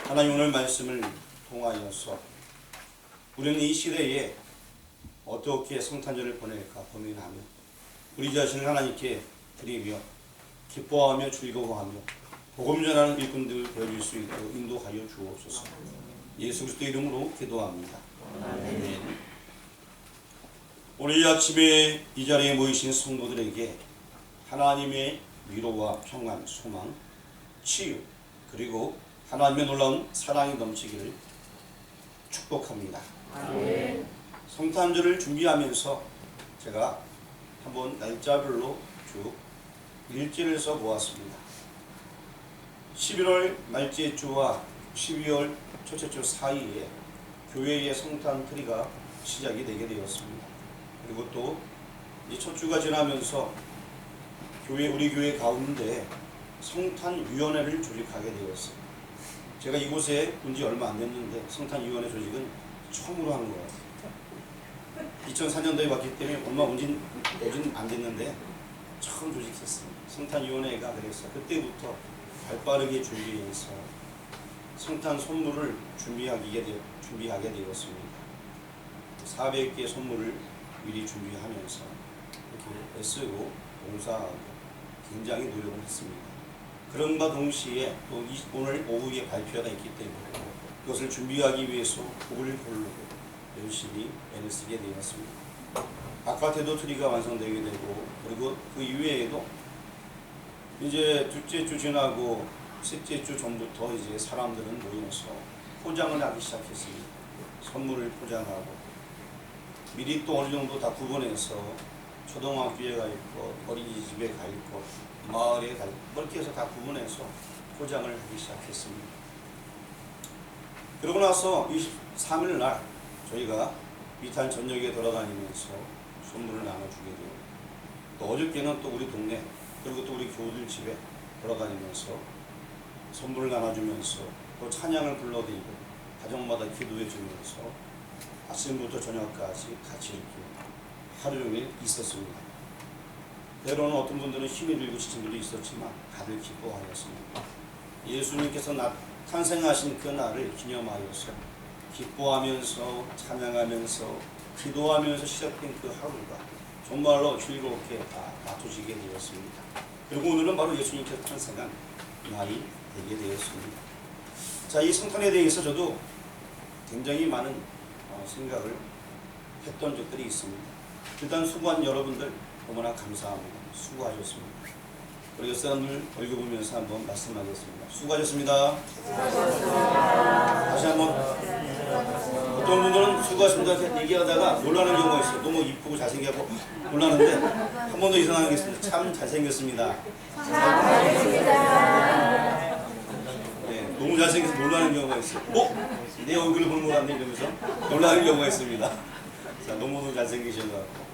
하나님 오늘 말씀을 통하여서 우리는 이 시대에 어떻게 성탄절을 보낼까 고민하며 우리 자신을 하나님께 드리며 기뻐하며 즐거워하며 복음 전하는 일꾼들 되어줄 수 있도록 인도하여 주옵소서. 예수 그리스도 이름으로 기도합니다. 아멘. 오늘 이 아침에 이 자리에 모이신 성도들에게 하나님의 위로와 평안, 소망, 치유 그리고 하나님의 놀라운 사랑이 넘치기를 축복합니다. 아멘. 성탄절을 준비하면서 제가 한번 날짜별로 쭉 일지를 써 보았습니다. 11월 말째 주와 12월 첫째 주 사이에 교회의 성탄 트리가 시작이 되게 되었습니다. 그리고 또 이제 첫 주가 지나면서 우리 교회 가운데 성탄위원회를 조직하게 되었어요. 제가 이곳에 온 지 얼마 안 됐는데 성탄위원회 조직은 처음으로 하는 거예요. 2004년도에 왔기 때문에 얼마 오진 안 됐는데 처음 조직했습니다. 성탄위원회가 그래서 그때부터 발빠르게 준비해서 성탄 선물을 준비하게 되었습니다. 400개 선물을 미리 준비하면서 이렇게 애쓰고 봉사하고 굉장히 노력을 했습니다. 그런가 동시에 또 오늘 오후에 발표가 있기 때문에 그것을 준비하기 위해서 곡을 부르고 열심히 애를 쓰게 되었습니다. 바깥에도 트리가 완성되게 되고 그리고 그 이외에도 이제 둘째 주 지나고 셋째 주 전부터 이제 사람들은 모여서 포장을 하기 시작했습니다. 선물을 포장하고 미리 또 어느 정도 다 구분해서 초등학교에 가 있고 어린이집에 가 있고 마을에 가 있고 그렇게 해서 다 구분해서 포장을 하기 시작했습니다. 그러고 나서 23일 날 저희가 비탄 전역에 돌아다니면서 선물을 나눠주게 되고 또 어저께는 또 우리 동네 그리고 또 우리 교우들 집에 돌아다니면서 선물을 나눠주면서 또 찬양을 불러드리고 가정마다 기도해 주면서 아침부터 저녁까지 같이 이렇게 하루 종일 있었습니다. 때로는 어떤 분들은 힘이 들고 지친 분도 있었지만 다들 기뻐하였습니다. 예수님께서 탄생하신 그 날을 기념하여서 기뻐하면서 찬양하면서 기도하면서 시작된 그 하루가 정말로 즐겁게 다 맞춰지게 되었습니다. 그리고 오늘은 바로 예수님께서 탄생한 날이 되게 되었습니다. 자, 이 성탄에 대해서 저도 굉장히 많은 생각을 했던 적들이 있습니다. 일단 수고한 여러분들 너무나 감사합니다. 수고하셨습니다. 우리 옆 사람들 얼굴 보면서 한번 말씀하겠습니다. 수고하셨습니다. 다시 한번. 어떤 분들은 수고하셨습니다 이렇게 얘기하다가 놀라는 경우가 있어요. 너무 이쁘고 잘생겨서 놀라는데 한 번 더 이상한 게 있습니다. 참 잘생겼습니다. 네, 너무 잘생겨서 놀라는 경우가 있어요. 내 얼굴을 보는 것 같네 이러면서 놀라는 경우가 있습니다. 자, 너무너무 잘생기셔서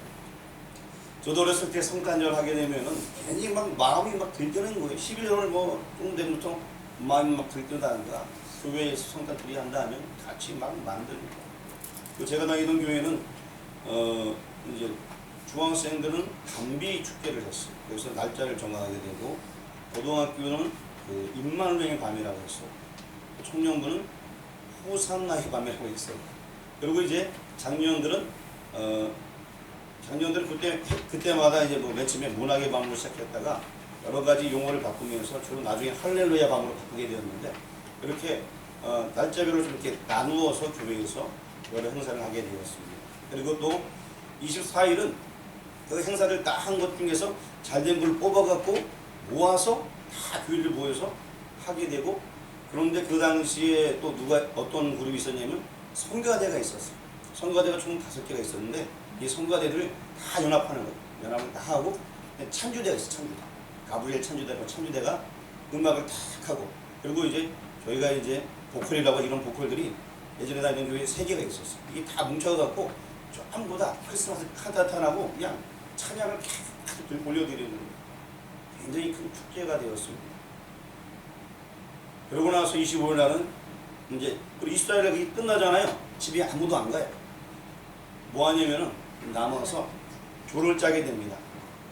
저도 어렸을 때 성탄절 하게 되면은 괜히 막 마음이 막 들뜨는 거예요. 11월 뭐 조금 전부터 마음이 막 들뜨다는가. 교회에서 성탄절이 한다 하면 같이 막 만듭니다. 제가 다니던 교회는 이제 중학생들은 감비 축제를 했어요. 그래서 날짜를 정하게 되고 고등학교는 그 임만령의 밤이라고 했어요. 청년부는 호산나의 밤이라고 했어요. 그리고 이제 장년들은 그때마다 이제 뭐 맨 처음에 문학의 밤으로 시작했다가 여러 가지 용어를 바꾸면서 주로 나중에 할렐루야 밤으로 바꾸게 되었는데 이렇게 날짜별로 좀 이렇게 나누어서 교회에서 여러 행사를 하게 되었습니다. 그리고 또 24일은 그 행사를 다 한 것 중에서 잘된 걸 뽑아갖고 모아서 다 교회를 모여서 하게 되고 그런데 그 당시에 또 어떤 그룹이 있었냐면 성가대가 있었어요. 성가대가 총 5개가 있었는데 이 성가대들을 다 연합하는 거예요. 연합을 다 하고 찬주대가 있어요. 찬주대. 가브리엘 찬주대가 음악을 탁 하고 그리고 이제 저희가 이제 보컬이라고 이런 보컬들이 예전에 다니던 교회에 3개가 있었어요. 이게 다 뭉쳐갖고 전부 다 크리스마스 칸타탄하고 그냥 찬양을 계속 올려드리는 굉장히 큰 축제가 되었습니다. 그러고 나서 25일 날은 이제 우리 이스라엘이 끝나잖아요. 집에 아무도 안 가요. 뭐 하냐면은 남아서 조를 짜게 됩니다.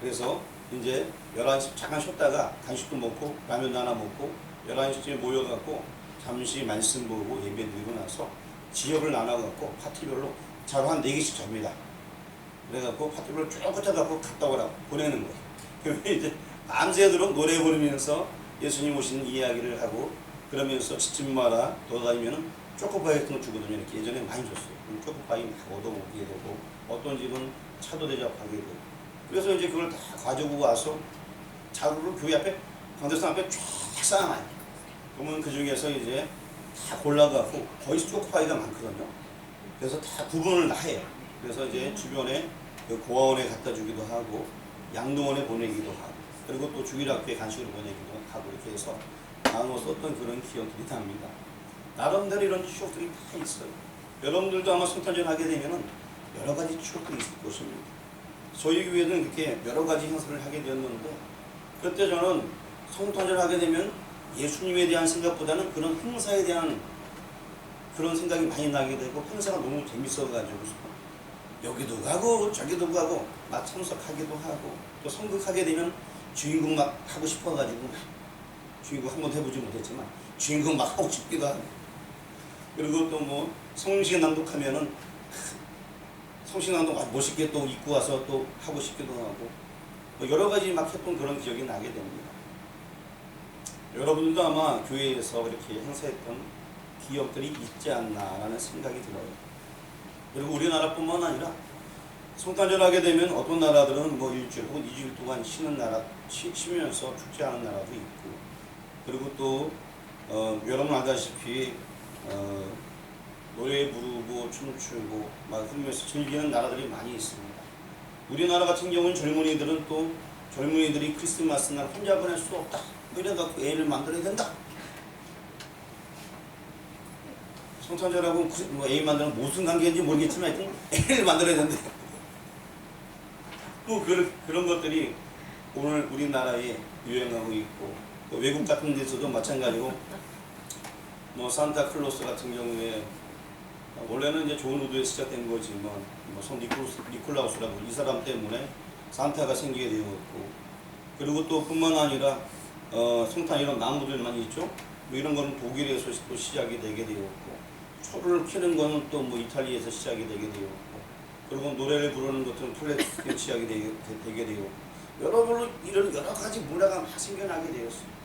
그래서 이제 11시 잠깐 쉬었다가 간식도 먹고 라면도 하나 먹고 11시쯤에 모여갖고 잠시 말씀 보고 예배 드리고 나서 지역을 나눠갖고 파티별로 자로 한 4개씩 접니다. 그래갖고 파티별로 쭉 붙여갖고 갔다 오라고 보내는 거예요. 그러면 이제 밤새도록 노래 부르면서 예수님 오신 이야기를 하고 그러면서 집집마다 돌아다니면은 초코파이 같은 거 주거든요. 이렇게 예전에 많이 줬어요. 그럼 초코파이 막 얻어오게 되고 어떤 집은 차도 대접하게 되고 그래서 이제 그걸 다 가지고 와서 자루를 교회 앞에 강대상 앞에 쫙 쌓아놔요. 그러면 그 중에서 이제 다 골라갖고 거의 초코파이가 많거든요. 그래서 다 구분을 다 해요. 그래서 이제 주변에 그 고아원에 갖다 주기도 하고 양동원에 보내기도 하고 그리고 또 주일학교에 간식으로 보내기도 하고 이렇게 해서 나눠 썼던 그런 기억들이 납니다. 나름대로 이런 추억들이 다 있어요. 여러분들도 아마 성탄절 하게 되면은 여러 가지 추억들이 있을 것입니다. 저희 교회는 이렇게 여러 가지 행사를 하게 되었는데 그때 저는 성탄절 하게 되면 예수님에 대한 생각보다는 그런 행사에 대한 그런 생각이 많이 나게 되고 행사가 너무 재밌어가지고 여기도 가고 저기도 가고 막 참석하기도 하고 또 성극하게 되면 주인공 막 하고 싶어가지고 주인공 한 번 해보지 못했지만 주인공 막 하고 싶기도 하고 그리고 또 뭐 성식 낭독하면은 성식 낭독 멋있게 또 입고 와서 또 하고 싶기도 하고 뭐 여러 가지 막 했던 그런 기억이 나게 됩니다. 여러분들도 아마 교회에서 이렇게 행사했던 기억들이 있지 않나라는 생각이 들어요. 그리고 우리나라뿐만 아니라 성탄절 하게 되면 어떤 나라들은 뭐 일주일 혹은 2주일 동안 쉬면서 축제하는 나라도 있고 그리고 또 여러분 알다시피 노래 부르고 춤추고 막 그러면서 즐기는 나라들이 많이 있습니다. 우리나라 같은 경우는 젊은이들이 크리스마스 날 혼자 보낼 수 없다. 이래갖고 애를 만들어야 된다. 성탄절하고 뭐 애 만드는 무슨 관계인지 모르겠지만 하여튼 애를 만들어야 된다. 또 그런 것들이 오늘 우리나라에 유행하고 있고 또 외국 같은 데서도 마찬가지고 뭐 산타클로스 같은 경우에 원래는 이제 좋은 의도에 시작된 거지만 뭐 성 니콜라우스라고 이 사람 때문에 산타가 생기게 되었고 그리고 또 뿐만 아니라 성탄 이런 나무들 많이 있죠. 뭐 이런 거는 독일에서 또 시작이 되게 되었고 초를 키는 거는 또 뭐 이탈리아에서 시작이 되게 되었고 그리고 노래를 부르는 것들은 폴레스에서 시작이 되게 되었고 여러분로 이런 여러 가지 문화가 막 생겨나게 되었어요.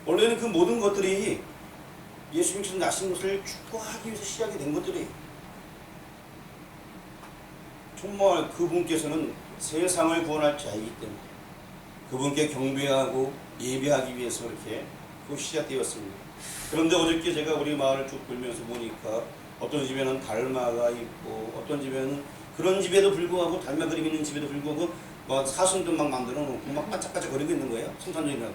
원래는 그 모든 것들이 예수님께서 나신 것을 축복하기 위해서 시작이 된 것들이 정말 그분께서는 세상을 구원할 자이기 때문에 그분께 경배하고 예배하기 위해서 이렇게 그 시작되었습니다. 그런데 어저께 제가 우리 마을을 쭉 돌면서 보니까 어떤 집에는 달마가 있고 어떤 집에는 그런 집에도 불구하고 달마 그림 있는 집에도 불구하고 뭐 사슴도 막 만들어 놓고 막 반짝반짝 거리고 있는 거예요. 성탄절이라고.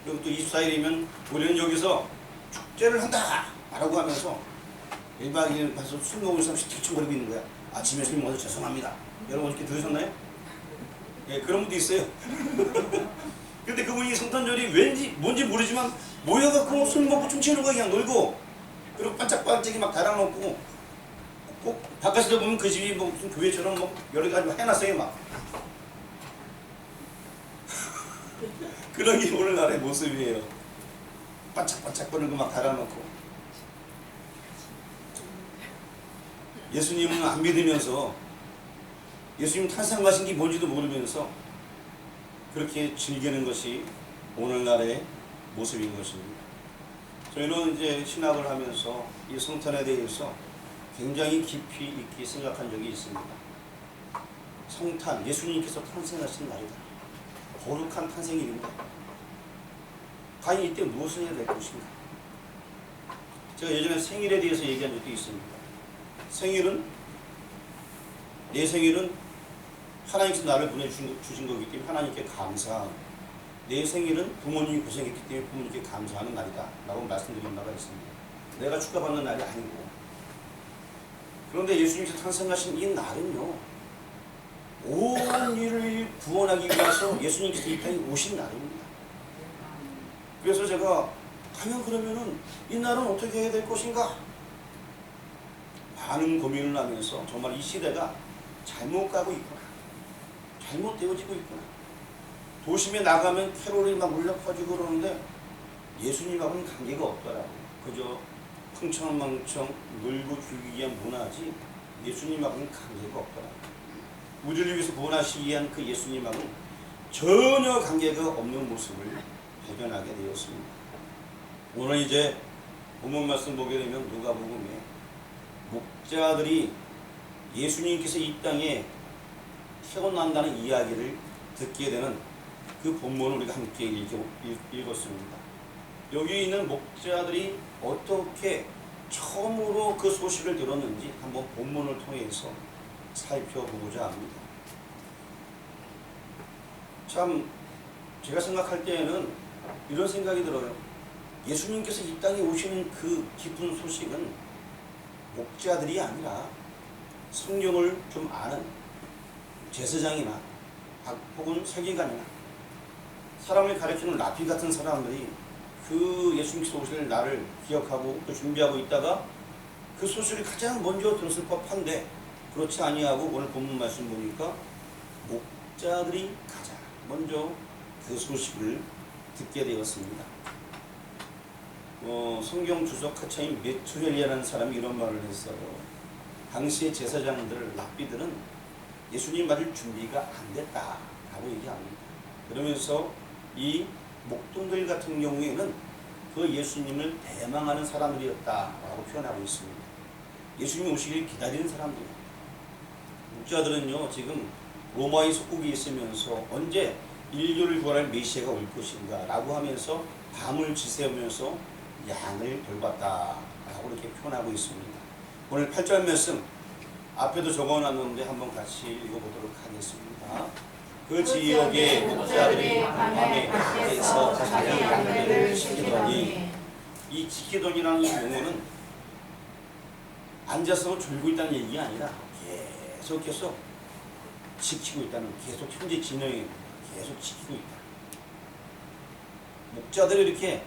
그리고 또 24일이면 우리는 여기서 축제를 한다! 라고 하면서 1박 2일 가서 술 먹은 사람 틱틱거리고 있는 거야. 아침에 술 먹어서 죄송합니다. 여러분 어떻게 들으셨나요? 예, 그런 분도 있어요. 근데 그분이 성탄절이 왠지 뭔지 모르지만 모여갖고 술 먹고 춤추는 거 그냥 놀고 그리고 반짝반짝이 막 달아놓고 꼭 바깥에서 보면 그 집이 뭐 무슨 교회처럼 뭐 여러 가지 해놨어요 막. 그런 게 오늘날의 모습이에요. 반짝반짝거리는 거 막 달아놓고 예수님은 안 믿으면서 예수님 탄생하신 게 뭔지도 모르면서 그렇게 즐기는 것이 오늘날의 모습인 것입니다. 저희는 이제 신학을 하면서 이 성탄에 대해서 굉장히 깊이 있게 생각한 적이 있습니다. 성탄, 예수님께서 탄생하신 날이다. 거룩한 탄생일입니다. 과연 이때 무엇을 해야 될 것인가? 제가 예전에 생일에 대해서 얘기한 적도 있습니다. 내 생일은 하나님께서 나를 보내주신 거기 때문에 하나님께 감사하고 내 생일은 부모님이 고생했기 때문에 부모님께 감사하는 날이다 라고 말씀드린 바가 있습니다. 내가 축하받는 날이 아니고 그런데 예수님께서 탄생하신 이 날은요 온 일을 구원하기 위해서 예수님께서 이 땅에 오신 날입니다. 그래서 제가 과연 그러면은 이 날은 어떻게 해야 될 것인가? 많은 고민을 하면서 정말 이 시대가 잘못 가고 있구나. 잘못되어지고 있구나. 도심에 나가면 캐롤이 막 울려 퍼지고 그러는데 예수님하고는 관계가 없더라고. 그저 흥청망청 놀고 죽이기 위한 문화지 예수님하고는 관계가 없더라. 우리를 위해서 구원하시기 위한 그 예수님하고는 전혀 관계가 없는 모습을 발견하게 되었습니다. 오늘 이제 본문 말씀 보게 되면 누가복음에 목자들이 예수님께서 이 땅에 태어난다는 이야기를 듣게 되는 그 본문을 우리가 함께 읽었습니다. 여기 있는 목자들이 어떻게 처음으로 그 소식을 들었는지 한번 본문을 통해서 살펴보고자 합니다. 참 제가 생각할 때에는 이런 생각이 들어요. 예수님께서 이 땅에 오시는 그 기쁜 소식은 목자들이 아니라 성경을 좀 아는 제사장이나 혹은 세계관이나 사람을 가르치는 라피 같은 사람들이 그 예수님께서 오실 날을 기억하고 또 준비하고 있다가 그 소식을 가장 먼저 들었을 법한데 그렇지 아니하고 오늘 본문 말씀 보니까 목자들이 가장 먼저 그 소식을 듣게 되었습니다. 성경 주석 학자인 메투헬리아라는 사람이 이런 말을 했어요. 당시의 제사장들, 랍비들은 예수님 맞을 준비가 안 됐다라고 얘기합니다. 그러면서 이 목동들 같은 경우에는 그 예수님을 대망하는 사람들이었다라고 표현하고 있습니다. 예수님 오시길 기다리는 사람들이에요. 목자들은요, 지금 로마의 속국에 있으면서 언제 인류를 구원할 메시아가 올 것인가 라고 하면서 밤을 지새우면서 양을 돌봤다라고 이렇게 표현하고 있습니다. 오늘 8절 말씀 앞에도 적어놨는데 한번 같이 읽어보도록 하겠습니다. 그 지역의 목자들이 밤에 밖에서 자기 양들을 지키더니, 이 지키더니라는 용어는 앉아서 졸고 있다는 얘기가 아니라 계속해서 지키고 있다는, 계속 현재 진행이 계속 지키고 있다. 목자들이 이렇게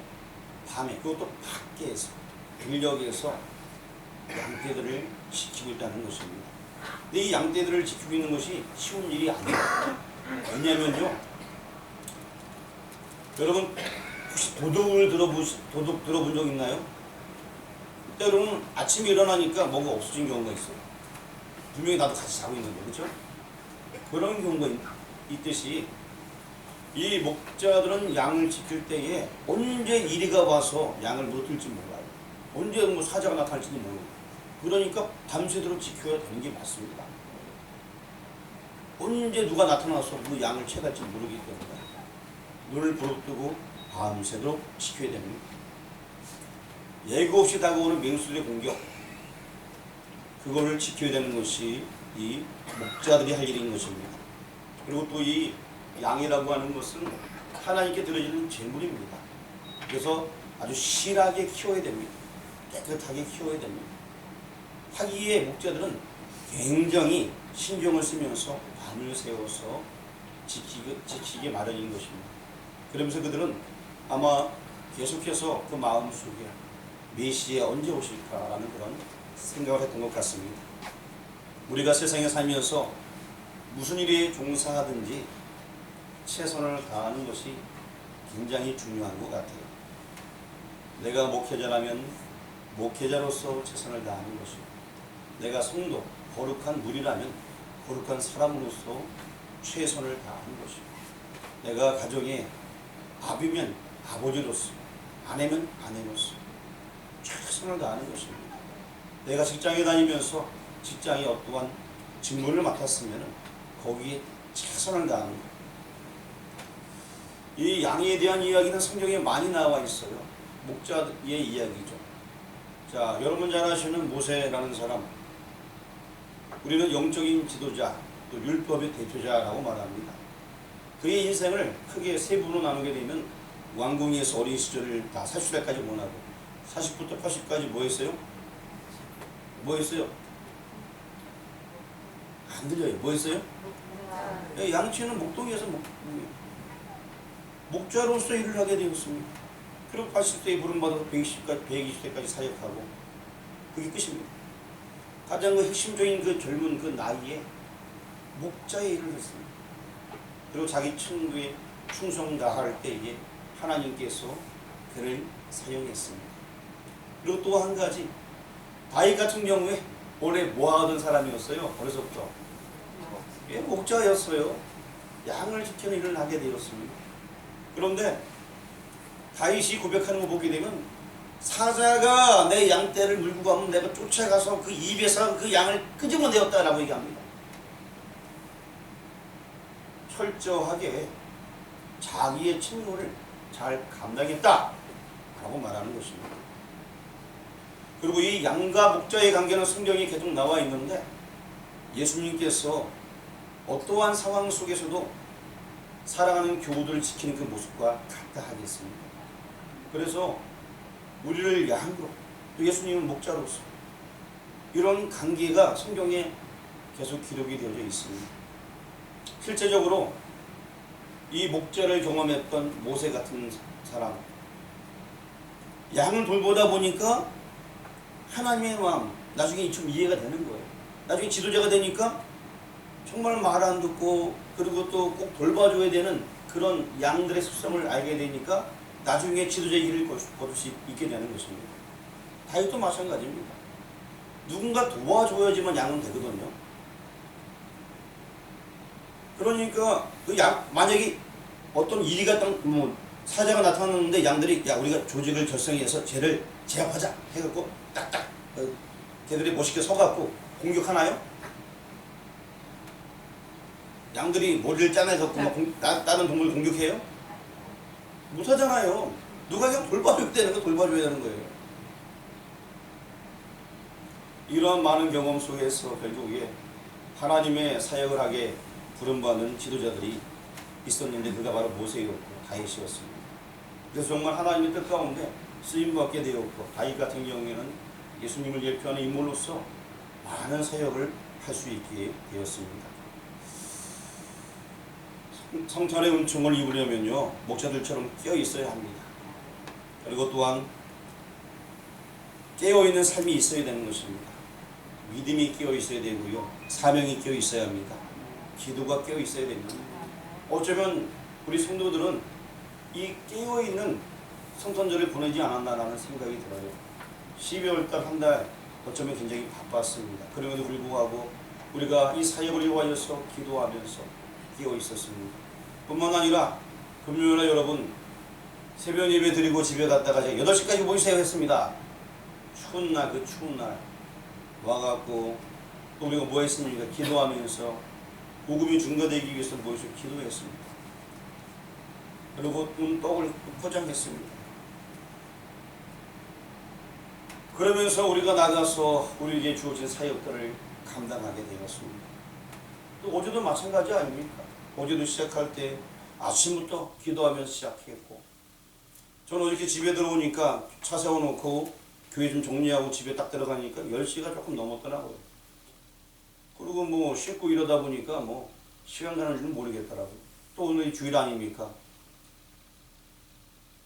밤에, 그것도 밖에서, 들녘에서 양떼들을 지키고 있다는 것입니다. 근데 이 양떼들을 지키고 있는 것이 쉬운 일이 아니에요. 왜냐면요, 여러분 혹시 도둑을 들어본 적 있나요? 때로는 아침에 일어나니까 뭐가 없어진 경우가 있어요. 분명히 나도 같이 자고 있는데, 그렇죠? 그런 경우가 있듯이 이 목자들은 양을 지킬 때에 언제 이리가 와서 양을 물어뜯을지 몰라요. 언제 뭐 사자가 나타날지도 모르고. 그러니까 밤새도록 지켜야 되는 게 맞습니다. 언제 누가 나타나서 그 양을 채갈지 모르기 때문에 눈을 부릅뜨고 밤새도록 지켜야 됩니다. 예고 없이 다가오는 맹수들의 공격, 그거를 지켜야 되는 것이 이 목자들이 할 일인 것입니다. 그리고 또 이 양이라고 하는 것은 하나님께 드려지는 제물입니다. 그래서 아주 실하게 키워야 됩니다. 깨끗하게 키워야 됩니다. 하기에 목자들은 굉장히 신경을 쓰면서 밤을 새워서 지키게 마련인 것입니다. 그러면서 그들은 아마 계속해서 그 마음속에 메시아 언제 오실까라는 그런 생각을 했던 것 같습니다. 우리가 세상에 살면서 무슨 일에 종사하든지 최선을 다하는 것이 굉장히 중요한 것 같아요. 내가 목회자라면 목회자로서 최선을 다하는 것이고, 내가 성도, 거룩한 무리라면 거룩한 사람으로서 최선을 다하는 것이고, 내가 가정의 아비면 아버지로서, 아내면 아내로서 최선을 다하는 것입니다. 내가 직장에 다니면서 직장에 어떠한 직무를 맡았으면 거기에 최선을 다하는 것. 이 양에 대한 이야기는 성경에 많이 나와 있어요. 목자의 이야기죠. 자, 여러분 잘 아시는 모세라는 사람, 우리는 영적인 지도자, 또 율법의 대표자라고 말합니다. 그의 인생을 크게 세 부로 나누게 되면 왕궁에서 어린 시절을 다 40대까지 보내고 40부터 80까지 뭐 했어요? 뭐 했어요? 안 들려요. 뭐 했어요? 양치는 목동에서 목자로서 일을 하게 되었습니다. 그리고 80세에 부름받아서 120세까지 사역하고 그게 끝입니다. 가장 그 핵심적인 그 젊은 그 나이에 목자의 일을 했습니다. 그리고 자기 친구의 충성 다할 때에 하나님께서 그를 사용했습니다. 그리고 또 한 가지, 다윗 같은 경우에 원래 뭐 하던 사람이었어요? 어려서부터 목자였어요. 양을 지키는 일을 하게 되었습니다. 그런데 다윗이 고백하는 거 보게 되면 사자가 내 양떼를 물고 가면 내가 쫓아가서 그 입에서 그 양을 끄집어내었다라고 얘기합니다. 철저하게 자기의 책무를 잘 감당했다 라고 말하는 것입니다. 그리고 이 양과 목자의 관계는 성경에 계속 나와 있는데 예수님께서 어떠한 상황 속에서도 사랑하는 교우들을 지키는 그 모습과 같다 하겠습니다. 그래서 우리를 양으로, 또 예수님은 목자로서 이런 관계가 성경에 계속 기록이 되어져 있습니다. 실제적으로 이 목자를 경험했던 모세 같은 사람, 양을 돌보다 보니까 하나님의 마음 나중에 좀 이해가 되는 거예요. 나중에 지도자가 되니까 정말 말 안 듣고 그리고 또 꼭 돌봐줘야 되는 그런 양들의 습성을 알게 되니까 나중에 지도자의 길을 걸을 수 있게 되는 것입니다. 다윗도 마찬가지입니다. 누군가 도와줘야지만 양은 되거든요. 그러니까 그 양, 만약에 어떤 일이 사자가 나타났는데 양들이 야 우리가 조직을 결성해서 쟤를 제압하자 해갖고 딱딱 걔들이 멋있게 서갖고 공격하나요? 양들이 머리를 짜내갖고 막 다른 동물을 공격해요? 못하잖아요. 누가 그냥 돌봐줘야 되는 거 돌봐줘야 되는 거예요. 이러한 많은 경험 속에서 결국에 하나님의 사역을 하게 부름받는 지도자들이 있었는데 그가 바로 모세였고 다윗이었습니다. 그래서 정말 하나님의 뜻 가운데 쓰임받게 되었고 다윗 같은 경우에는 예수님을 예표하는 인물로서 많은 사역을 할 수 있게 되었습니다. 성탄의 은총을 입으려면요 목자들처럼 깨어 있어야 합니다. 그리고 또한 깨어있는 삶이 있어야 되는 것입니다. 믿음이 깨어 있어야 되고요 사명이 깨어 있어야 합니다. 기도가 깨어 있어야 됩니다. 어쩌면 우리 성도들은 이 깨어있는 성탄절을 보내지 않았나라는 생각이 들어요. 12월달 한 달 어쩌면 굉장히 바빴습니다. 그럼에도 불구하고 우리가 이 사역을 위하여서 기도하면서 깨어 있었습니다. 뿐만 아니라 금요일에 여러분 새벽 예배 드리고 집에 갔다가 제가 8시까지 모이세요 했습니다. 추운 날, 그 추운 날 와갖고 또 우리가 뭐 했습니까? 기도하면서 복음이 증거되기 위해서 모여서 기도했습니다. 그리고 떡을 포장했습니다. 그러면서 우리가 나가서 우리에게 주어진 사역들을 감당하게 되었습니다. 또 어제도 마찬가지 아닙니까? 어제도 시작할 때 아침부터 기도하면서 시작했고 저는 어저께 집에 들어오니까 차 세워놓고 교회 좀 정리하고 집에 딱 들어가니까 10시가 조금 넘었더라고요. 그리고 뭐 씻고 이러다 보니까 뭐 시간 가는 줄은 모르겠더라고요. 또 오늘이 주일 아닙니까?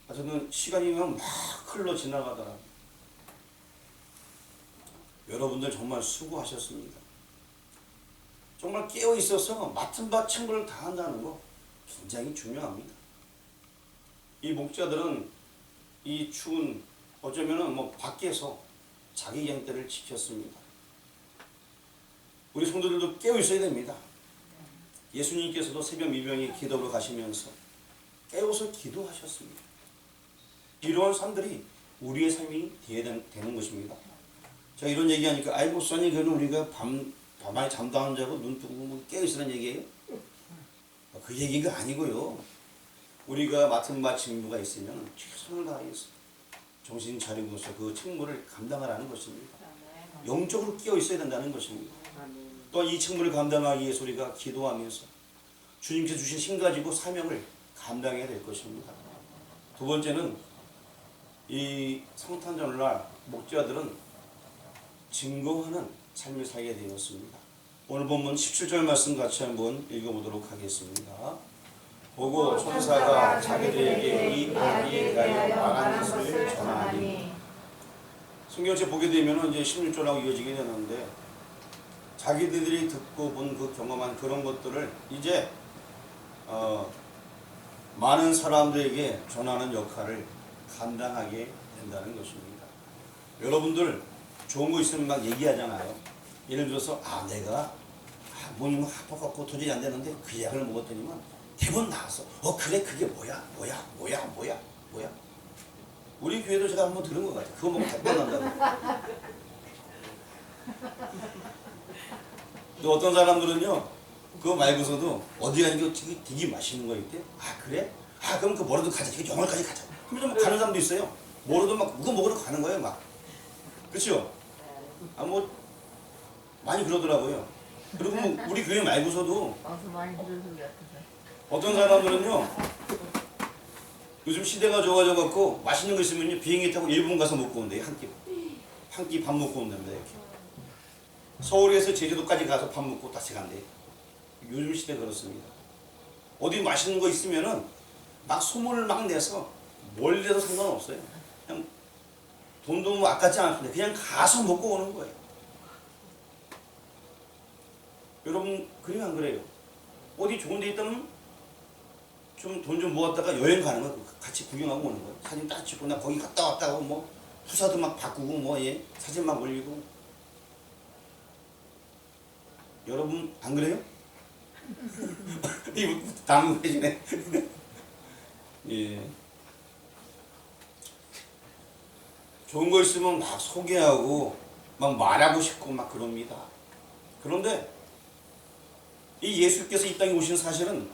저는 시간이 막 흘러 지나가더라고요. 여러분들 정말 수고하셨습니다. 정말 깨어 있어서 맡은 바 책무를 다한다는 거 굉장히 중요합니다. 이 목자들은 이 추운 어쩌면은 뭐 밖에서 자기 양떼를 지켰습니다. 우리 성도들도 깨어 있어야 됩니다. 예수님께서도 새벽 미명에 기도로 가시면서 깨어서 기도하셨습니다. 이러한 삶들이 우리의 삶이 되는 것입니다. 제가 이런 얘기하니까 아이고 써니 그는 우리가 밤에 잠도 안 자고 눈 뜨고 뭐 깨어있으란 얘기예요? 그 얘기가 아니고요. 우리가 맡은 바 직무가 있으면 최선을 다해서 정신 차리고서 그 책무를 감당하라는 것입니다. 영적으로 깨어 있어야 된다는 것입니다. 또한 이 책무를 감당하기 위해서 우리가 기도하면서 주님께서 주신 힘 가지고 사명을 감당해야 될 것입니다. 두 번째는 이 성탄절날 목자들은 증거하는 삶을 살게 되었습니다. 오늘 본문 17절 말씀 같이 한번 읽어보도록 하겠습니다. 보고 천사가 자기들에게 이 아기에 대하여 말한 것을 전하니. 성경책 보게 되면 이제 16절하고 이어지게 되는데 자기들이 듣고 본 그 경험한 그런 것들을 이제 많은 사람들에게 전하는 역할을 감당하게 된다는 것입니다. 여러분들 좋은 거 있으면 막 얘기하잖아요. 예를 들어서 내가 뭐니 아파 갖고 도저히 안 되는데 그 약을 먹었더니만 대본 나왔어. 그래 그게 뭐야. 우리 교회도 제가 한번 들은 것 같아요. 그거 먹으면 대본 난다고. 또 어떤 사람들은요, 그거 말고서도 어디 가니까 되게 맛있는 거 있대. 그래? 그럼 그 뭐라도 가자. 그 영월까지 가자. 그러면 뭐 가는 사람도 있어요. 뭐라도 막 그거 먹으러 가는 거예요, 막. 그렇죠? 뭐 많이 그러더라고요. 그리고 뭐 우리 교회 말고서도 어떤 사람들은요, 요즘 시대가 좋아져 갖고 맛있는 거 있으면요 비행기 타고 일본 가서 먹고 온대요. 한 끼 밥 먹고 온답니다. 이렇게. 서울에서 제주도까지 가서 밥 먹고 다시 간대요. 요즘 시대 그렇습니다. 어디 맛있는 거 있으면은 막 소문을 막 내서 멀리 해도 상관없어요. 그냥 돈도 뭐 아깝지 않습니다. 그냥 가서 먹고 오는 거예요. 여러분 그래요 안 그래요? 어디 좋은 데 있다면 좀 돈 좀 모았다가 여행 가는 거예요. 같이 구경하고 오는 거예요. 사진 딱 찍고 나 거기 갔다 왔다고 뭐 후사도 막 바꾸고 사진 막 올리고. 여러분 안 그래요? 이거 당황해지네. 예. 좋은 거 있으면 막 소개하고 막 말하고 싶고 막 그럽니다. 그런데 이 예수께서 이 땅에 오신 사실은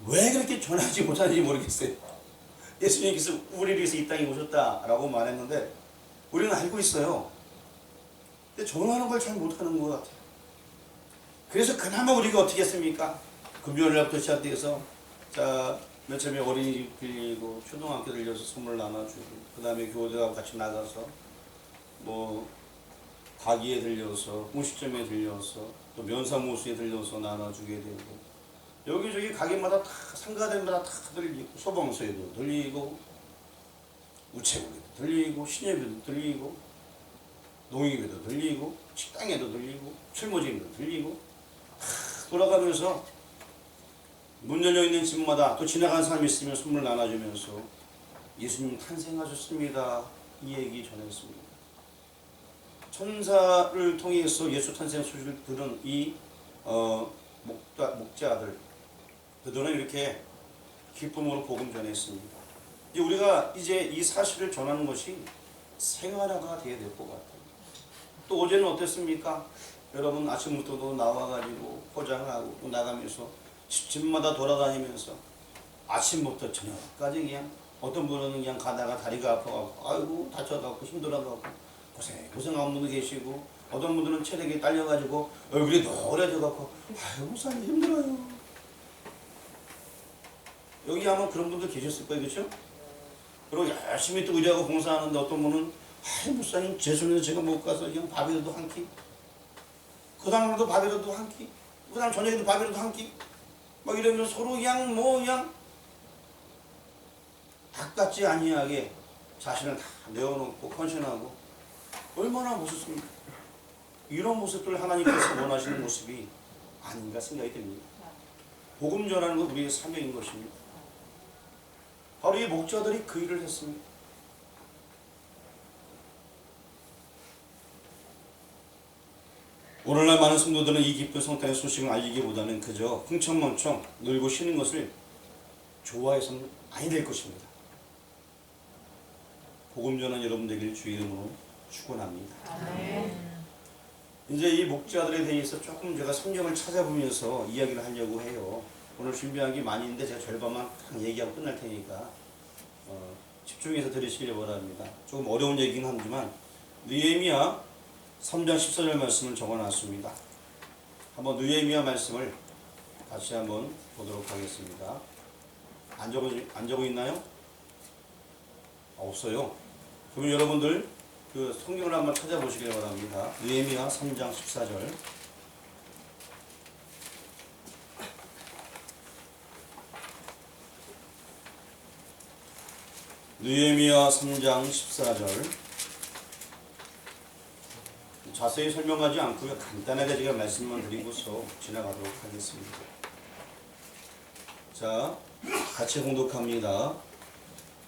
왜 그렇게 전하지 못하는지 모르겠어요. 예수님께서 우리를 위해서 이 땅에 오셨다라고 말했는데 우리는 알고 있어요. 근데 전하는 걸 잘 못하는 것 같아요. 그래서 그나마 우리가 어떻게 했습니까? 금요일날부터 시작해서 며칠 전에 어린이집 빌리고 초등학교 들려서 선물 나눠주고 그 다음에 교대하고 같이 나가서 뭐 가기에 들려서 음식점에 들려서 또 면사무소에 들려서 나눠주게 되고 여기저기 가게마다 다 상가들마다 다 들리고 소방서에도 들리고 우체국에도 들리고 신협에도 들리고 농협에도 들리고 식당에도 들리고 철모집에도 들리고 돌아가면서 문 열려있는 집마다 또 지나가는 사람이 있으면 선물 나눠주면서 예수님 탄생하셨습니다. 이 얘기 전했습니다. 천사를 통해서 예수 탄생 소식을 들은 이 목자들 그들은 이렇게 기쁨으로 복음 전했습니다. 우리가 이제 이 사실을 전하는 것이 생활화가 되어야 될 것 같아요. 또 어제는 어땠습니까? 여러분 아침부터도 나와가지고 포장하고 또 나가면서 집마다 돌아다니면서 아침부터 저녁까지 그냥 어떤 분은 그냥 가다가 다리가 아파갖고 아이고 다쳐갖고 힘들어갖고 고생한 분도 계시고 어떤 분들은 체력이 딸려가지고 얼굴이 노래져갖고 아이고 목사님 힘들어요. 여기 아마 그런 분들 계셨을 거예요. 그렇죠? 그리고 열심히 또 의료하고 봉사하는데 어떤 분은 아이 목사님 죄송해서 제가 못 가서 그냥 밥이라도 한 끼 그 다음에도 밥이라도 한 끼 그 다음 저녁에도 밥이라도 한 끼 막 이러면서 서로 그냥 닭같지 아니하게 자신을 다 내어놓고 헌신하고 얼마나 멋있습니까? 이런 모습들을 하나님께서 원하시는 모습이 아닌가 생각이 듭니다. 복음 전하는 것 우리의 사명인 것입니다. 바로 이 목자들이 그 일을 했습니다. 오늘날 많은 성도들은 이 기쁜 성탄의 소식을 알리기보다는 그저 흥청망청 놀고 쉬는 것을 좋아해서는 아니 될 것입니다. 복음 전한 여러분 되길 주의 이름으로 축원합니다. 이제 이 목자들에 대해서 조금 제가 성경을 찾아보면서 이야기를 하려고 해요. 오늘 준비한 게 많이 있는데 제가 절반만 얘기하고 끝날 테니까 집중해서 들으시길 바랍니다. 조금 어려운 얘기긴 하지만 느헤미야 3장 14절 말씀을 적어놨습니다. 한번 느헤미야 말씀을 다시 한번 보도록 하겠습니다. 안 적어 있나요? 없어요. 그러면 여러분들 그 성경을 한번 찾아보시길 바랍니다. 느헤미야 3장 14절. 느헤미야 3장 14절. 자세히 설명하지 않고요. 간단하게 제가 말씀만 드리고서 지나가도록 하겠습니다. 자, 같이 공독합니다.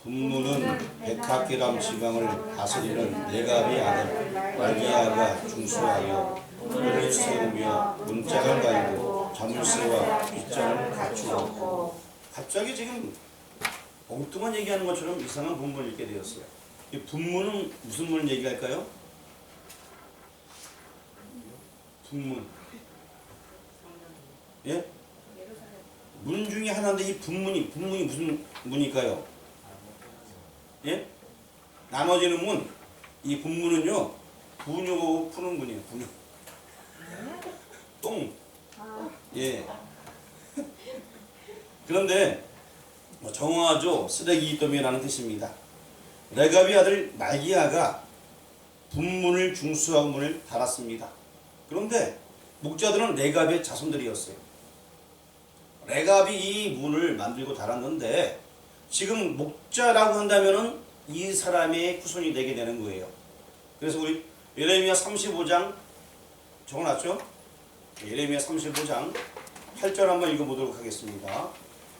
분무는 백합기람 지방을 다스리는 레갑의 아들 말기야가 중수하여 문을 세우며 문짝을 갈고 자물쇠와 빗장을 갖추었고. 갑자기 지금 엉뚱한 얘기하는 것처럼 이상한 본문을 읽게 되었어요. 이 분문은 무슨 문을 얘기할까요? 분문. 예? 문 중에 하나인데 이 분문이 무슨 문일까요? 예? 나머지는 문. 이 분문은요, 분유고 푸는 문이에요. 분유. 똥. 예. 그런데 정화조 쓰레기더미라는 뜻입니다. 레갑의 아들 말기야가 분문을 중수하고 문을 닫았습니다. 그런데 목자들은 레갑의 자손들이었어요. 레갑이 이 문을 만들고 닫았는데 지금 목자라고 한다면은 이 사람의 후손이 되게 되는 거예요. 그래서 우리 예레미야 35장 적어놨죠? 예레미야 35장 8절 한번 읽어보도록 하겠습니다.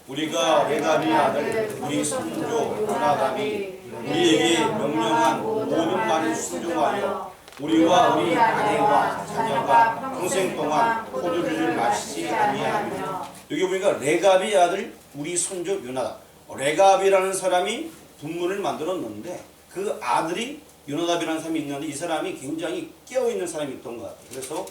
우리가 레갑의 아들 우리 선조 요나답이 우리에게 명령한 모든 말을 순종하여 우리와 우리 아내와 자녀가 평생 동안 포도주를 마시지 아니하며. 여기 보니까 레갑의 아들 우리 손주 요나답. 레갑이라는 사람이 분문을 만들었는데 그 아들이 요나답이라는 사람이 있는데 이 사람이 굉장히 깨어있는 사람이 있던 것 같아요. 그래서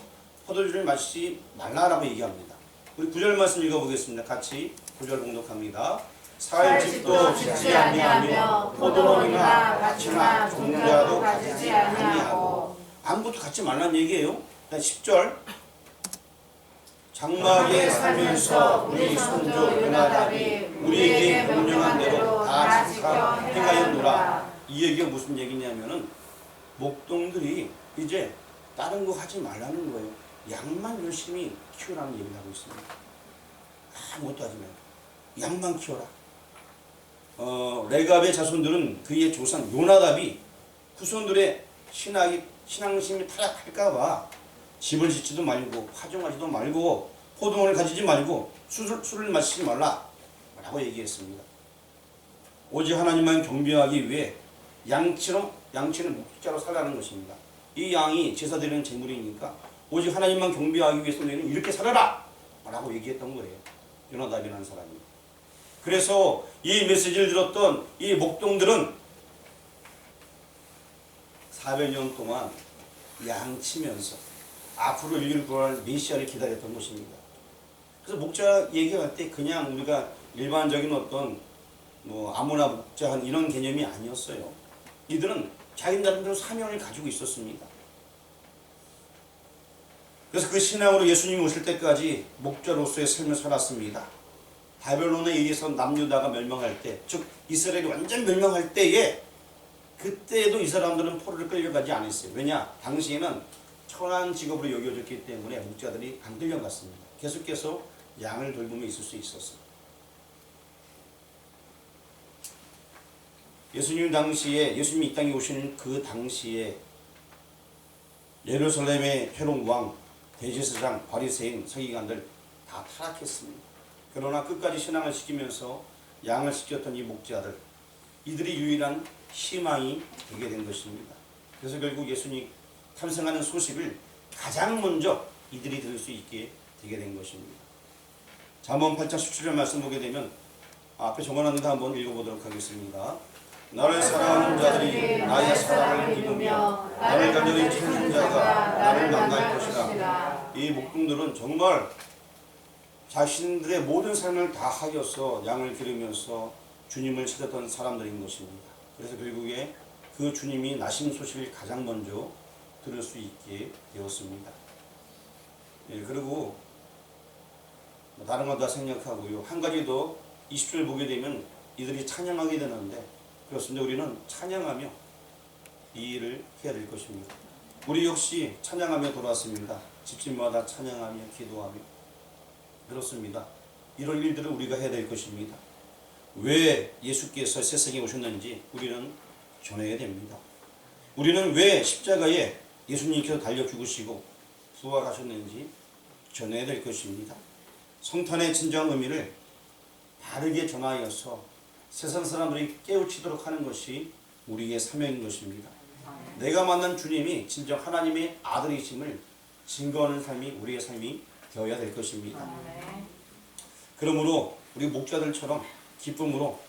포도주를 마시지 말라라고 얘기합니다. 우리 9절 말씀 읽어보겠습니다. 같이 9절 봉독합니다. 사흘집도 짓지 아니하며 포도원이나 밭이나 종자도 가지지 아니하고. 아무것도 갖지 말라는 얘기예요. 10절 장막에 살면서 우리 손주 요나답이 우리에게 명령한 대로 다 지켜 행하였노라. 이 얘기가 무슨 얘기냐면은 목동들이 이제 다른 거 하지 말라는 거예요. 양만 열심히 키우라는 얘기를 하고 있습니다. 아무것도 하지 말고 양만 키워라. 레갑의 자손들은 그의 조상 요나답이 후손들의 신앙심이 타락할까봐 집을 짓지도 말고 화종하지도 말고 포도원을 가지지 말고 술을 마시지 말라 라고 얘기했습니다. 오직 하나님만 경배하기 위해 양치는 목자로 살라는 것입니다. 이 양이 제사 드리는 제물이니까 오직 하나님만 경배하기 위해서 너희는 이렇게 살아라 라고 얘기했던 거예요. 요나답이라는 사람이. 그래서 이 메시지를 들었던 이 목동들은 400년 동안 양치면서 앞으로 인류를 구할 메시아를 기다렸던 것입니다. 그래서 목자 얘기할 때 그냥 우리가 일반적인 어떤 아무나 목자한 이런 개념이 아니었어요. 이들은 자기 나름대로 사명을 가지고 있었습니다. 그래서 그 신앙으로 예수님이 오실 때까지 목자로서의 삶을 살았습니다. 바벨론에 의해서 남유다가 멸망할 때, 즉 이스라엘이 완전 멸망할 때에 그때도 이 사람들은 포로를 끌려가지 않았어요. 왜냐? 당시에는 천한 직업으로 여겨졌기 때문에 목자들이 안 끌려갔습니다. 계속해서 양을 돌보며 있을 수 있었어요. 예수님이 이 땅에 오시는 그 당시에 예루살렘의 헤롯 왕, 대제사장, 바리새인, 서기관들 다 타락했습니다. 그러나 끝까지 신앙을 지키면서 양을 지켰던 이 목자들, 이들이 유일한 희망이 되게 된 것입니다. 그래서 결국 예수님 탐생하는 소식을 가장 먼저 이들이 들을 수 있게 되게 된 것입니다. 잠언 8장 17절 말씀 보게 되면 앞에 적어놨는데 한번 읽어보도록 하겠습니다. 나를 사랑하는 자들이 나의 사랑을 입으며 나를 간절히 찾는 자가 나를 만날 것이다. 이 목동들은 정말 자신들의 모든 삶을 다 하여서 양을 기르면서 주님을 찾았던 사람들인 것입니다. 그래서 결국에 그 주님이 나신 소식을 가장 먼저 들을 수 있게 되었습니다. 예, 그리고 다른 건 다 생략하고요. 한 가지 더 20절 보게 되면 이들이 찬양하게 되는데, 그렇습니다. 우리는 찬양하며 이 일을 해야 될 것입니다. 우리 역시 찬양하며 돌아왔습니다. 집집마다 찬양하며 기도하며. 그렇습니다. 이런 일들을 우리가 해야 될 것입니다. 왜 예수께서 세상에 오셨는지 우리는 전해야 됩니다. 우리는 왜 십자가에 예수님께서 달려 죽으시고 부활하셨는지 전해야 될 것입니다. 성탄의 진정한 의미를 바르게 전하여서 세상 사람들이 깨우치도록 하는 것이 우리의 사명인 것입니다. 내가 만난 주님이 진정 하나님의 아들이심을 증거하는 삶이 우리의 삶이 되어야 될 것입니다. 그러므로 우리 목자들처럼 기쁨으로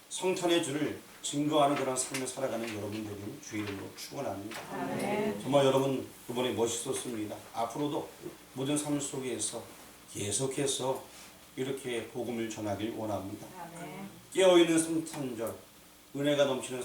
성탄의 주를 증거하는 그런 삶을 살아가는 여러분들을 주의 이름으로 축원합니다. 정말 여러분 이번에 멋있었습니다. 앞으로도 모든 삶 속에서 계속해서 이렇게 복음을 전하길 원합니다. 깨어있는 성탄절, 은혜가 넘치는